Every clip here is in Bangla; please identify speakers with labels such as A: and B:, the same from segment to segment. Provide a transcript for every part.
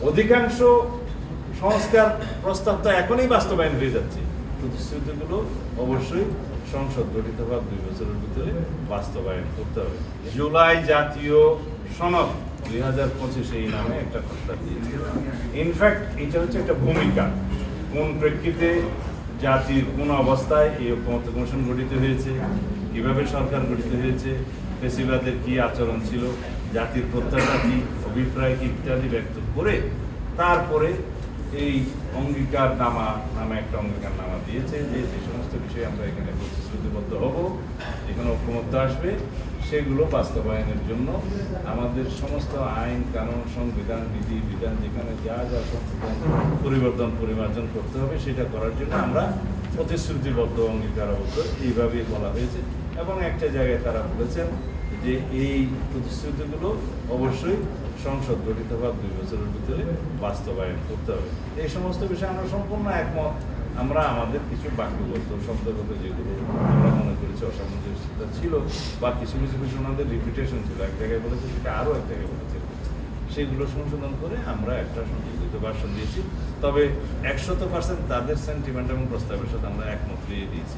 A: অধিকাংশ সংস্কার প্রস্তাব তো এখনই বাস্তবায়ন হয়ে যাচ্ছে। প্রতিশ্রুতিগুলো অবশ্যই সংসদ গঠিত হওয়ার 2 বছরের ভিতরে বাস্তবায়ন করতে হবে। জুলাই জাতীয় সনদ 2025 এই নামে একটা প্রস্তাব দিয়েছে। ইনফ্যাক্ট এটা হচ্ছে একটা ভূমিকা, কোন প্রেক্ষিতে জাতির কোন অবস্থায় এই ঐক্যমত্য কমিশন গঠিত হয়েছে, কিভাবে সরকার গঠিত হয়েছে, ফেসিবাদের কি আচরণ ছিল, জাতির প্রত্যাশা কি, অভিপ্রায় কি ইত্যাদি ব্যক্ত করে তারপরে এই অঙ্গীকারনামা নামে একটা অঙ্গীকারনামা দিয়েছে যে যে সমস্ত বিষয়ে আমরা এখানে প্রতিশ্রুতিবদ্ধ হব, যেখানে ঐক্যমত্য আসবে, সেগুলো বাস্তবায়নের জন্য আমাদের সমস্ত আইন কানুন সংবিধান বিধি বিধান যেখানে যা যা সংবিধান পরিবর্তন পরিমার্জন করতে হবে সেটা করার জন্য আমরা প্রতিশ্রুতিবদ্ধ অঙ্গীকারবদ্ধ এইভাবেই বলা হয়েছে। এবং একটা জায়গায় তারা বলেছেন যে এই প্রতিশ্রুতিগুলো অবশ্যই সংসদ গঠিত হওয়ার 2 বছরের ভিতরে বাস্তবায়ন করতে হবে। এই সমস্ত বিষয়ে আমরা সম্পূর্ণ একমত। আমরা আমাদের কিছু বাক্যগত শব্দগত যেগুলো আমরা মনে করেছি অসামঞ্জস্যতা ছিল বা কিছু কিছু বিষয় ওনাদের রিপিটেশন ছিল, এক জায়গায় বলেছে সেটা আরও এক জায়গায় বলেছে, সেগুলো সংশোধন করে আমরা একটা সংশোধিত ভার্সন দিয়েছি। তবে 100% তাদের সেন্টিমেন্ট এবং প্রস্তাবের সাথে আমরা একমত দিয়ে দিয়েছি।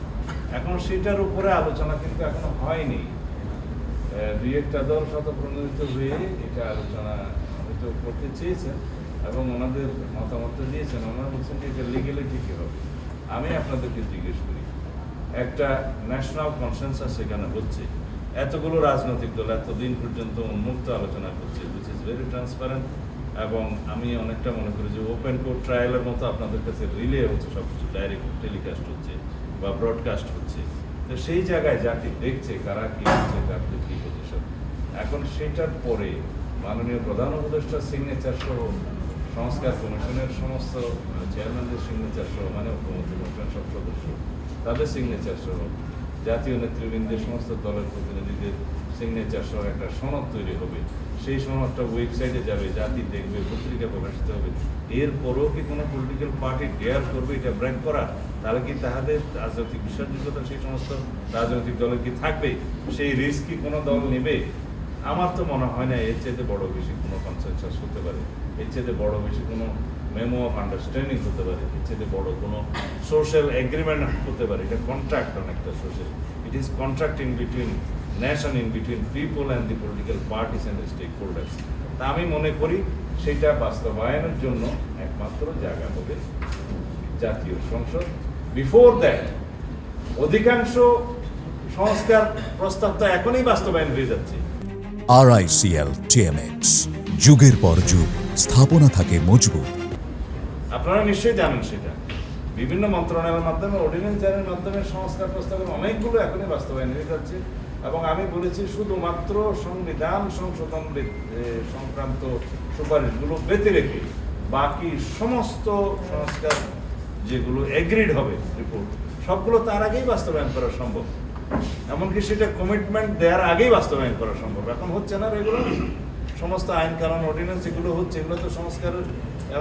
A: এখন সেটার উপরে আলোচনা কিন্তু এখনো হয়নি। 2-1টা দল স্বতঃপ্রণোদিত হয়ে এটা আলোচনা হয়তো করতে চেয়েছেন এবং ওনাদের মতামত দিয়েছেন। ওনারা বলছেন যে এটা লিগেলি ঠিক হবে। আমি আপনাদেরকে জিজ্ঞেস করি, একটা ন্যাশনাল কনসেনসাস সেখানে হচ্ছে, এতগুলো রাজনৈতিক দল এতদিন পর্যন্ত উন্মুক্ত আলোচনা করছে, উইচ ইজ ভেরি ট্রান্সপারেন্ট, এবং আমি অনেকটা মনে করি যে ওপেন কোর্ট ট্রায়ালের মতো আপনাদের কাছে রিলে হচ্ছে, সব কিছু ডাইরেক্ট টেলিকাস্ট হচ্ছে বা ব্রডকাস্ট হচ্ছে। তো সেই জায়গায় জাতি দেখছে কারা কী হচ্ছে, কাদের কী পজিশন। এখন সেটার পরে মাননীয় প্রধান উপদেষ্টার সিগনেচার সহ সংস্কার কমিশনের সমস্ত চেয়ারম্যানদের সিগনেচার সহ, মানে ঐক্যমত্য কমিশনের সব সদস্য তাদের সিগনেচার সহ, জাতীয় নেতৃবৃন্দের সমস্ত দলের প্রতিনিধিদের সিগনেচার সহ একটা সনদ তৈরি হবে। সেই সনদটা ওয়েবসাইটে যাবে, জাতি দেখবে, পত্রিকা প্রকাশিত হবে। এরপরও কি কোনো পলিটিক্যাল পার্টি ডেয়ার করবে এটা ব্রেক করা? তাহলে কি তাদের রাজনৈতিক বিশ্বাসযোগ্যতা সেই সমস্ত রাজনৈতিক দলের কি থাকবে? সেই রিস্ক কি কোনো দল নেবে? আমার তো মনে হয় না এর চাইতে বড় বেশি কোনো কনসেনসাস হতে পারে, এর চাইতে বড় বেশি কোনো মেমো অফ আন্ডারস্ট্যান্ডিং হতে পারে, এর চাইতে বড় কোনো সোশ্যাল এগ্রিমেন্ট হতে পারে। এটা কন্ট্রাক্ট, অনেকটা social, it is contract in between nation, in between people and the political parties and stakeholders. তা আমি মনে করি সেটা বাস্তবায়নের জন্য একমাত্র জায়গা হবে জাতীয় সংসদ। বিফোর দ্যাট অধিকাংশ সংস্কার প্রস্তাব তো এখনই বাস্তবায়ন হয়ে যাচ্ছে।
B: RICL TMX, যুগের পর যুগ স্থাপনা থাকে মজবুত।
A: আপনারা নিশ্চয়ই জানেন সেটা বিভিন্ন মন্ত্রণালয়ের মাধ্যমে, অর্ডিন্যান্স জারির মাধ্যমে সংস্কার প্রস্তাবের অনেকগুলো এখনই বাস্তবায়ন হয়ে যাচ্ছে। এবং আমি বলেছি শুধুমাত্র সংবিধান সংশোধন সংক্রান্ত সুপারিশগুলো বেঁধে রেখে বাকি সমস্ত সংস্কার যেগুলো এগ্রিড হবে রিপোর্ট, সবগুলো তার আগেই বাস্তবায়ন করা সম্ভব। এমনকি সেটা কমিটমেন্ট দেওয়ার আগেই বাস্তবায়ন করা সম্ভব। এখন হচ্ছে না, এগুলো সমস্ত আইন কানুন অর্ডিন্যান্স যেগুলো হচ্ছে এগুলো তো সংস্কারের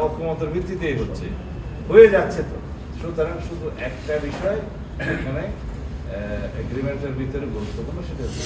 A: ঐক্যমতের ভিত্তিতেই হচ্ছে, হয়ে যাচ্ছে। তো সুতরাং শুধু একটা বিষয় এখানে এগ্রিমেন্টের ভিতরে গুরুত্বপূর্ণ, সেটা হচ্ছে